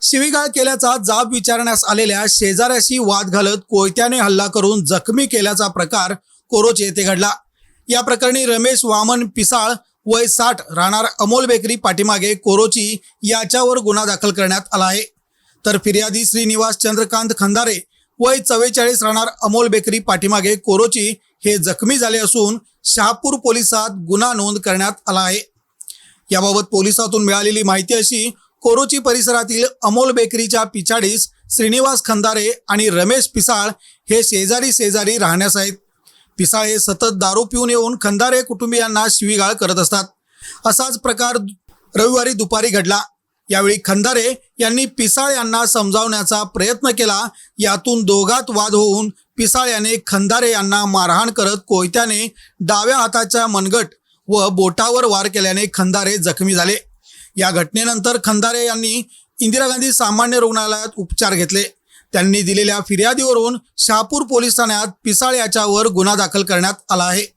शिवीगाळ केल्याचा जाब विचारण्यास आलेल्या शेजाऱ्याशी वाद घालत कोयत्याने हल्ला करून जखमी केल्याचा प्रकार कोरोची येथे घडला। या प्रकरणी रमेश वामन पिसाळ वय 60 राहणार अमोल बेकरी पाठीमागे कोरोची याच्यावर गुन्हा दाखल करण्यात आला आहे। तर फिर्यादी श्रीनिवास चंद्रकांत खंदारे वय 44 राहणार अमोल बेकरी पाठीमागे कोरोची हे जखमी झाले असून शहापूर पोलिसात गुन्हा नोंद करण्यात आला आहे। याबाबत पोलिसातून मिळालेली माहिती अशी, कोरोची परिसरातील अमोल बेकरीच्या पिछाडीस श्रीनिवास खंदारे आणि रमेश पिसाळ हे शेजारी राहण्यास आहेत। पिसाळ हे सतत दारू पिऊन येऊन खंदारे कुटुंबियांना शिवीगाळ करत असतात। असाच प्रकार रविवारी दुपारी घडला। यावेळी खंदारे यांनी पिसाळ यांना समजावण्याचा प्रयत्न केला। यातून दोघात वाद होऊन पिसाळ याने खंदारे यांना मारहाण करत कोयत्याने डाव्या हाताच्या मनगट व बोटावर वार केल्याने खंदारे जखमी झाले। या घटनेनंतर खंदारे यांनी इंदिरा गांधी सामान्य रुग्णालयात उपचार घेतले। त्यांनी दिलेल्या फिर्यादीवरून शहापूर पोलीस ठाण्यात पिसाळ याच्यावर गुन्हा दाखल करण्यात आला आहे।